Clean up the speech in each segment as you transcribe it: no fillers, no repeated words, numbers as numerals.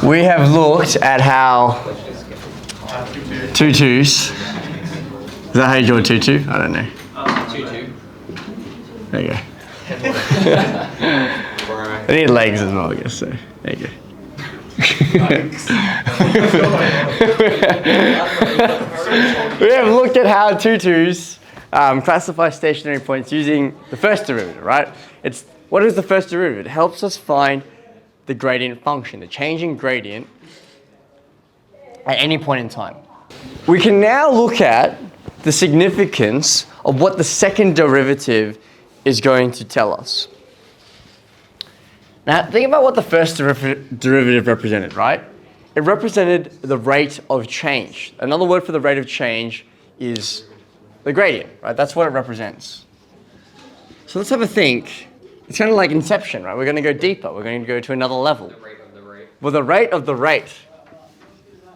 We have looked at how tutus. Is that how you draw a tutu? I don't know. Tutu. There you go. They need legs as well, I guess. So there you go. We have looked at how tutus classify stationary points using the first derivative, right? What is the first derivative? It helps us find the gradient function, the changing gradient at any point in time. We can now look at the significance of what the second derivative is going to tell us. Now, think about what the first derivative represented, right? It represented the rate of change. Another word for the rate of change is the gradient, right? That's what it represents. So let's have a think. It's kind of like Inception, right? We're going to go deeper. We're going to go to another level. The rate of the rate. Well, the rate of the rate.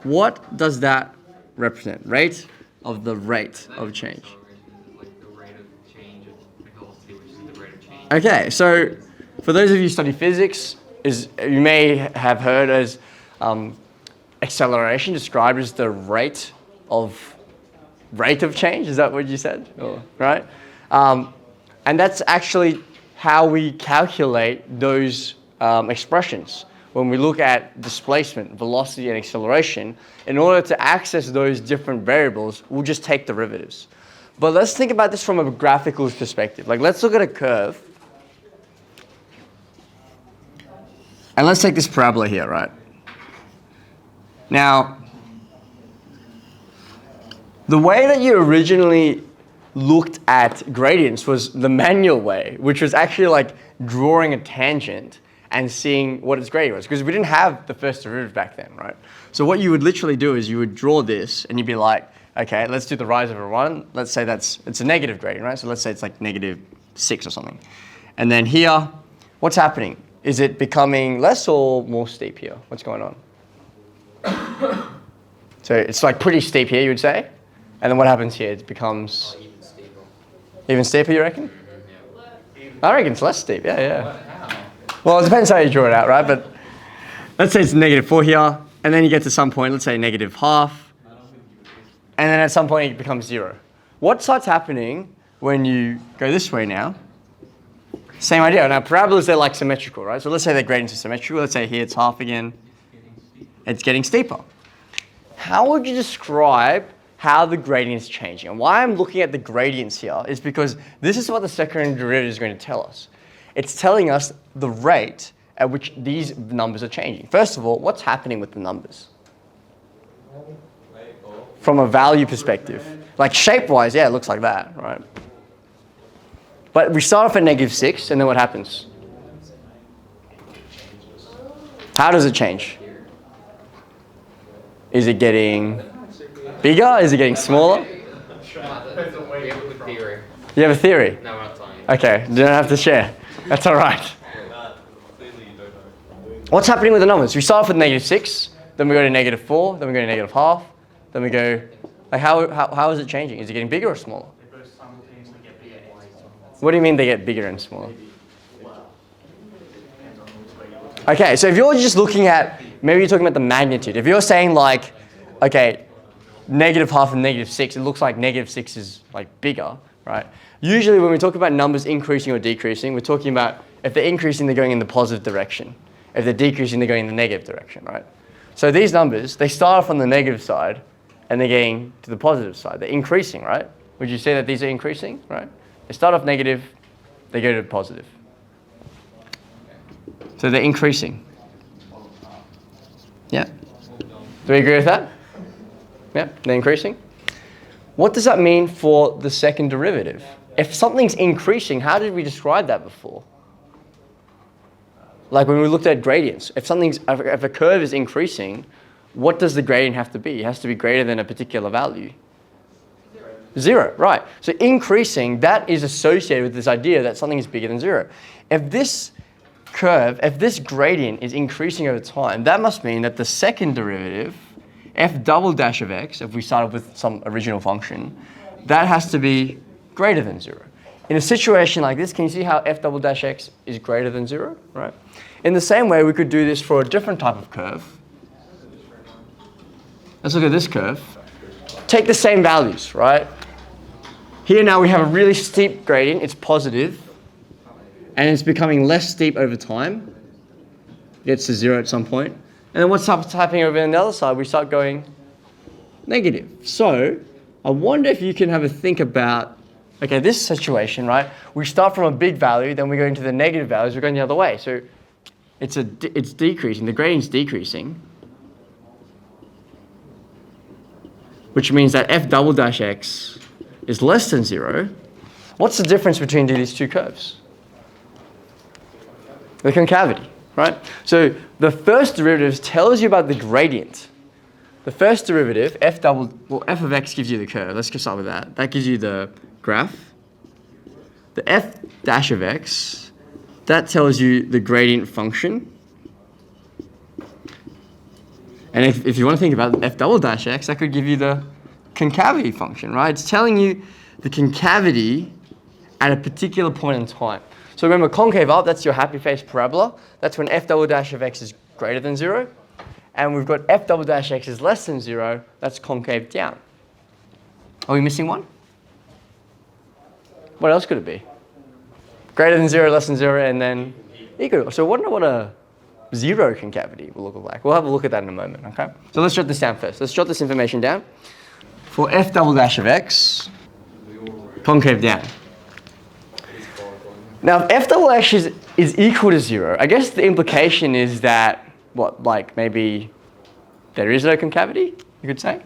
What does that represent? Rate of the rate of change. Like the rate of change of velocity, which is the rate of change. Okay, so for those of you who study physics, you may have heard as acceleration described as the rate of change. Is that what you said? Yeah. Right? And that's actually how we calculate those expressions. When we look at displacement, velocity, and acceleration, in order to access those different variables, we'll just take derivatives. But let's think about this from a graphical perspective. Like, let's look at a curve. And let's take this parabola here, right? Now, the way that you originally looked at gradients was the manual way, which was actually like drawing a tangent and seeing what its gradient was, because we didn't have the first derivative back then, right? So what you would literally do is you would draw this and you'd be like, okay, let's do the rise over 1. Let's say it's a negative gradient, right? So let's say it's like -6 or something. And then here, what's happening? Is it becoming less or more steep here? What's going on? So it's like pretty steep here, you would say? And then what happens here? It becomes Even steeper. even steeper, you reckon? Yeah. I reckon it's less steep, yeah. How? Well, it depends how you draw it out, right? But let's say it's -4 here, and then you get to some point, let's say -0.5, and then at some point it becomes 0. What starts happening when you go this way now? Same idea. Now, parabolas, they're like symmetrical, right? So let's say their gradients are symmetrical. Let's say here it's half again. It's getting steeper. How would you describe how the gradient is changing? And why I'm looking at the gradients here is because this is what the second derivative is going to tell us. It's telling us the rate at which these numbers are changing. First of all, what's happening with the numbers? From a value perspective. Like shape-wise, yeah, it looks like that, right? But we start off at -6, and then what happens? How does it change? Is it getting bigger? Is it getting smaller? We have a theory. You have a theory? No, we're not telling you. Okay, you don't have to share. That's all right. What's happening with the numbers? We start off with -6, then we go to -4, then we go to -0.5, then we go, like how is it changing? Is it getting bigger or smaller? What do you mean they get bigger and smaller? Okay, so if you're just looking at, maybe you're talking about the magnitude. If you're saying like, okay, -0.5 and -6, it looks like -6 is like bigger, right? Usually when we talk about numbers increasing or decreasing, we're talking about if they're increasing, they're going in the positive direction. If they're decreasing, they're going in the negative direction, right? So these numbers, they start off on the negative side and they're getting to the positive side. They're increasing, right? Would you say that these are increasing, right? They start off negative, they go to positive. So they're increasing. Yeah? Do we agree with that? Yeah, they're increasing. What does that mean for the second derivative? If something's increasing, how did we describe that before? Like when we looked at gradients, if a curve is increasing, what does the gradient have to be? It has to be greater than a particular value. 0, right. So increasing, that is associated with this idea that something is bigger than 0. If this gradient is increasing over time, that must mean that the second derivative, f double dash of x, if we started with some original function, that has to be greater than 0. In a situation like this, can you see how f double dash x is greater than 0, right? In the same way, we could do this for a different type of curve. Let's look at this curve. Take the same values, right? Here now we have a really steep gradient, it's positive, and it's becoming less steep over time. It gets to 0 at some point. And then what's happening over on the other side? We start going negative. So I wonder if you can have a think about, okay, this situation, right? We start from a big value, then we go into the negative values, we're going the other way. So it's decreasing, the gradient's decreasing, which means that f double dash x is less than 0. What's the difference between these two curves? The concavity, right? So the first derivative tells you about the gradient. The first derivative, f of x gives you the curve. Let's just start with that. That gives you the graph. The f dash of x, that tells you the gradient function. And if you want to think about f double dash x, that could give you the concavity function, right? It's telling you the concavity at a particular point in time. So remember, concave up, that's your happy face parabola. That's when f double dash of x is greater than 0. And we've got f double dash x is less than 0. That's concave down. Are we missing one? What else could it be? Greater than 0, less than 0, and then equal. So I wonder what a 0 concavity will look like. We'll have a look at that in a moment, okay? So let's jot this down first. Let's jot this information down. For f double dash of x, concave down. Now, if f double dash is equal to 0, I guess the implication is that, what, like maybe there is no concavity, you could say?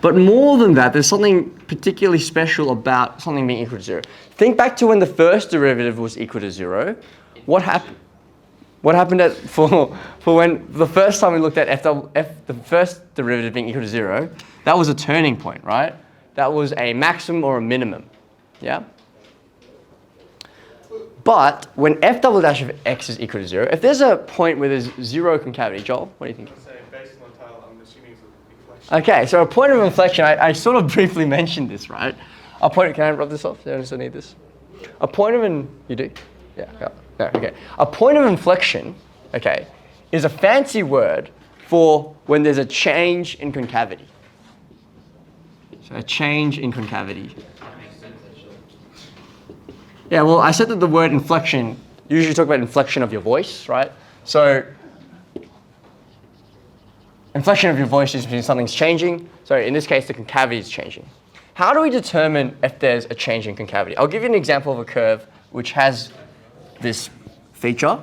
But more than that, there's something particularly special about something being equal to 0. Think back to when the first derivative was equal to 0. What happened? What happened for when the first time we looked at the first derivative being equal to 0? That was a turning point, right? That was a maximum or a minimum, yeah? But when f double dash of x is equal to 0, if there's a point where there's 0 concavity, Joel, what do you think? Based on the title, I'm assuming it's an inflection. Okay, so a point of inflection, I sort of briefly mentioned this, right? A point, can I rub this off? Do I still need this? A point of you do? Yeah, no, okay. A point of inflection, okay, is a fancy word for when there's a change in concavity. So a change in concavity. Yeah, well, I said that the word inflection, you usually talk about inflection of your voice, right? So inflection of your voice is when something's changing. So in this case, the concavity is changing. How do we determine if there's a change in concavity? I'll give you an example of a curve which has this feature.